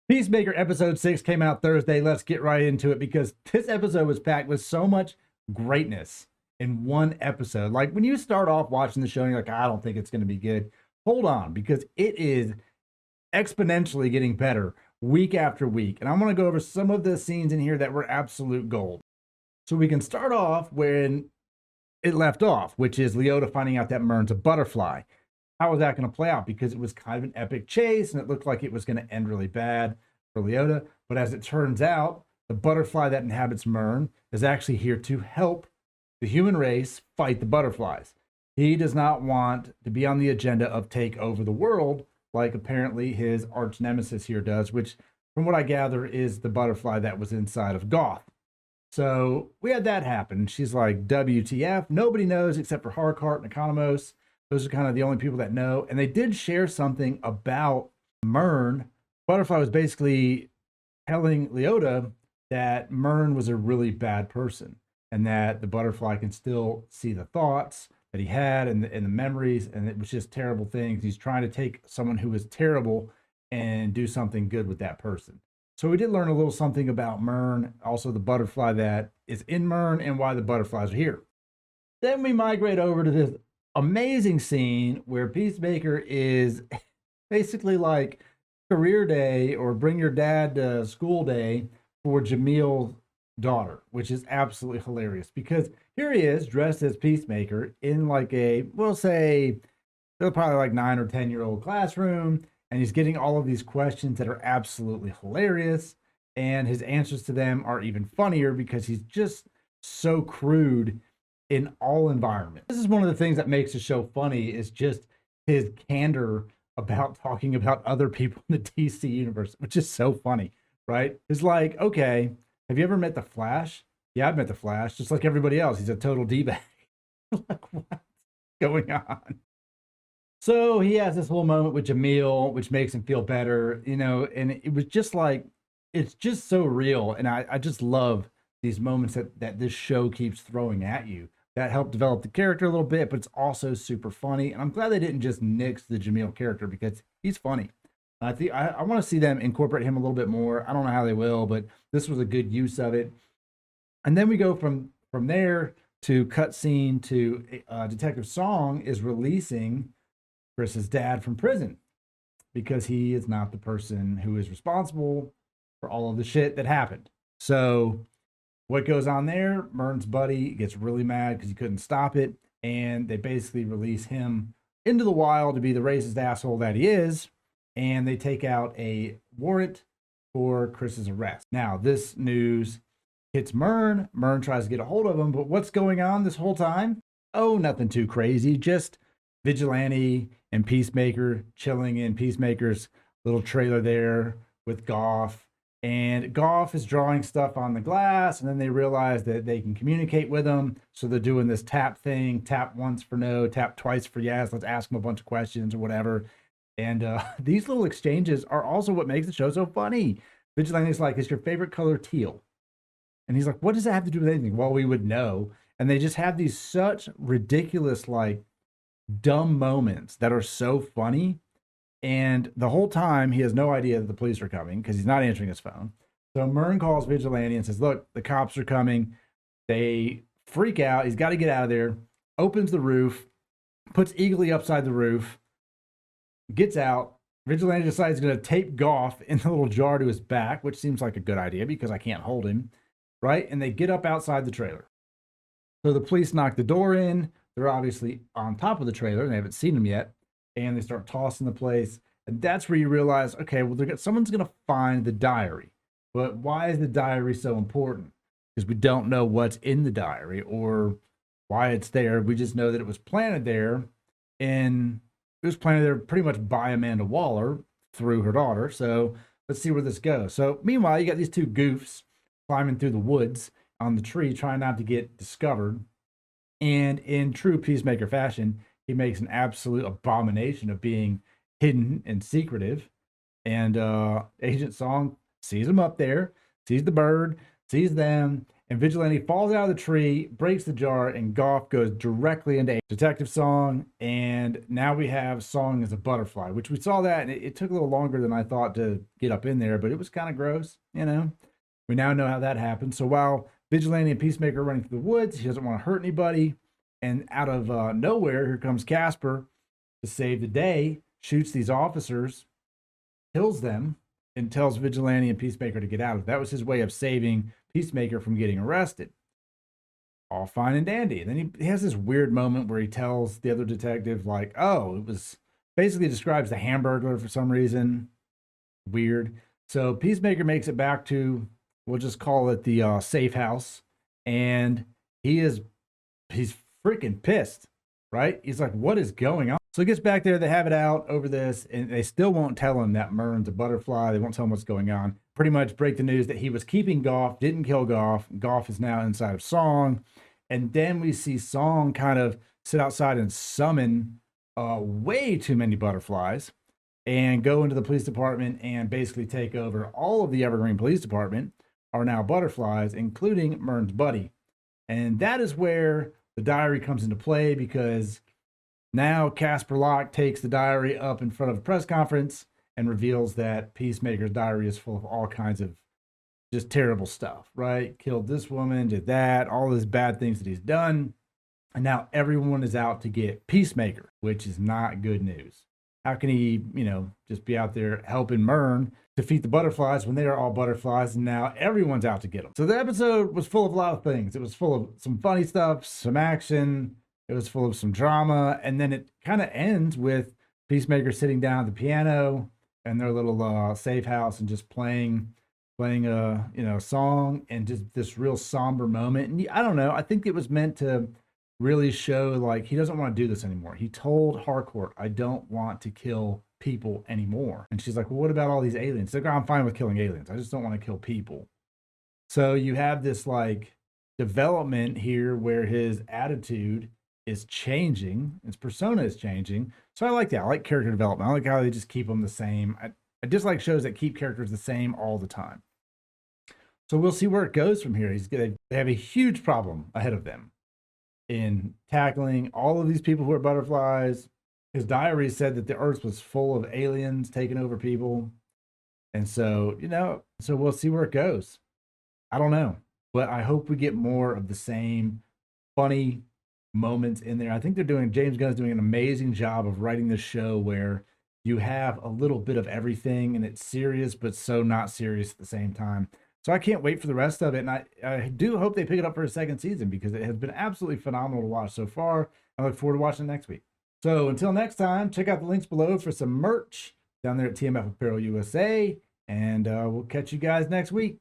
Peacemaker episode 6 came out Thursday. Let's get right into it because this episode was packed with so much greatness in one episode. Like when you start off watching the show and you're like, I don't think it's going to be good. Hold on, because it is exponentially getting better week after week. And I'm going to go over some of the scenes in here that were absolute gold. So we can start off when it left off, which is Leota finding out that Mern's a butterfly. How was that going to play out? Because it was kind of an epic chase and it looked like it was going to end really bad for Leota. But as it turns out, the butterfly that inhabits Mern is actually here to help the human race fight the butterflies. He does not want to be on the agenda of take over the world like apparently his arch nemesis here does, which from what I gather is the butterfly that was inside of Goth. So we had that happen. She's like, WTF? Nobody knows except for Harcourt and Economos. Those are kind of the only people that know. And they did share something about Mern. Butterfly was basically telling Leota that Mern was a really bad person and that the butterfly can still see the thoughts that he had and the memories, and it was just terrible things. He's trying to take someone who is terrible and do something good with that person. So we did learn a little something about Mern, also the butterfly that is in Mern and why the butterflies are here. Then we migrate over to this amazing scene where Peacemaker is basically like career day or bring your dad to school day for Jamil's daughter, which is absolutely hilarious because here he is dressed as Peacemaker in like a, we'll say, they're probably like 9 or 10-year-old classroom, and he's getting all of these questions that are absolutely hilarious, and his answers to them are even funnier because he's just so crude in all environments. This is one of the things that makes the show funny is just his candor about talking about other people in the DC universe, which is so funny, right? It's like, okay, have you ever met the Flash? Yeah, I've met the Flash, just like everybody else. He's a total D-bag. Like, what's going on? So he has this little moment with Jamil, which makes him feel better, you know, and it was just like, it's just so real. And I just love these moments that this show keeps throwing at you that help develop the character a little bit, but it's also super funny. And I'm glad they didn't just nix the Jamil character because he's funny. I think I want to see them incorporate him a little bit more. I don't know how they will, but this was a good use of it. And then we go from there to cutscene to Detective Song is releasing Chris's dad from prison because he is not the person who is responsible for all of the shit that happened. So what goes on there? Mern's buddy gets really mad because he couldn't stop it, and they basically release him into the wild to be the racist asshole that he is, and they take out a warrant for Chris's arrest. Now, this news hits Mern. Mern tries to get a hold of him, but what's going on this whole time? Oh, nothing too crazy. Just Vigilante and Peacemaker chilling in Peacemaker's little trailer there with Goff. And Goff is drawing stuff on the glass, and then they realize that they can communicate with him. So they're doing this tap thing, tap once for no, tap twice for yes. Let's ask him a bunch of questions or whatever. And these little exchanges are also what makes the show so funny. Vigilante's like, is your favorite color teal? And he's like, what does that have to do with anything? Well, we would know. And they just have these such ridiculous, like, dumb moments that are so funny. And the whole time, he has no idea that the police are coming because he's not answering his phone. So Mern calls Vigilante and says, look, the cops are coming. They freak out. He's got to get out of there. Opens the roof, puts Eagly upside the roof, gets out. Vigilante decides he's going to tape Goff in the little jar to his back, which seems like a good idea because I can't hold him, right? And they get up outside the trailer. So the police knock the door in. They're obviously on top of the trailer, and they haven't seen him yet. And they start tossing the place. And that's where you realize, okay, well, someone's going to find the diary. But why is the diary so important? Because we don't know what's in the diary or why it's there. We just know that it was planted there. And it was planted there pretty much by Amanda Waller through her daughter. So let's see where this goes. So meanwhile, you got these two goofs climbing through the woods on the tree, trying not to get discovered. And in true Peacemaker fashion, he makes an absolute abomination of being hidden and secretive. And Agent Song sees him up there, sees the bird, sees them, and Vigilante falls out of the tree, breaks the jar, and Goff goes directly into Detective Song. And now we have Song as a butterfly, which we saw that, and it took a little longer than I thought to get up in there, but it was kind of gross, you know. We now know how that happened. So while Vigilante and Peacemaker are running through the woods, he doesn't want to hurt anybody, and out of nowhere, here comes Casper to save the day, shoots these officers, kills them, and tells Vigilante and Peacemaker to get out of it. That was his way of saving Peacemaker from getting arrested. All fine and dandy. And then he has this weird moment where he tells the other detective, like, oh, it was basically describes the Hamburglar for some reason. Weird. So Peacemaker makes it back to, we'll just call it the safe house. And he's freaking pissed, right? He's like, what is going on? So he gets back there, they have it out over this, and they still won't tell him that Mern's a butterfly. They won't tell him what's going on. Pretty much break the news that he was keeping Goff, didn't kill Goff. Goff is now inside of Song. And then we see Song kind of sit outside and summon way too many butterflies and go into the police department and basically take over. All of the Evergreen Police Department are now butterflies, including Mern's buddy. And that is where the diary comes into play, because now Casper Locke takes the diary up in front of a press conference and reveals that Peacemaker's diary is full of all kinds of just terrible stuff, right? Killed this woman, did that, all these bad things that he's done. And now everyone is out to get Peacemaker, which is not good news. How can he, just be out there helping Mern defeat the butterflies when they are all butterflies, and now everyone's out to get them? So the episode was full of a lot of things. It was full of some funny stuff, some action. It was full of some drama, and then it kind of ends with Peacemaker sitting down at the piano in their little safe house and just playing a song, and just this real somber moment. And I don't know, I think it was meant to really show like he doesn't want to do this anymore. He told Harcourt, I don't want to kill people anymore. And she's like, well, what about all these aliens? He's like, I'm fine with killing aliens, I just don't want to kill people. So you have this like development here where his attitude is changing, his persona is changing. So I like that. I like character development. I like how they just keep them the same. I dislike shows that keep characters the same all the time. So we'll see where it goes from here. They have a huge problem ahead of them in tackling all of these people who are butterflies. His diary said that the earth was full of aliens taking over people. And so, so we'll see where it goes. I don't know, but I hope we get more of the same funny moments in there. I think James Gunn's doing an amazing job of writing this show where you have a little bit of everything, and it's serious, but so not serious at the same time. So I can't wait for the rest of it. And I do hope they pick it up for a second season, because it has been absolutely phenomenal to watch so far. I look forward to watching it next week. So until next time, check out the links below for some merch down there at TMF Apparel USA, and we'll catch you guys next week.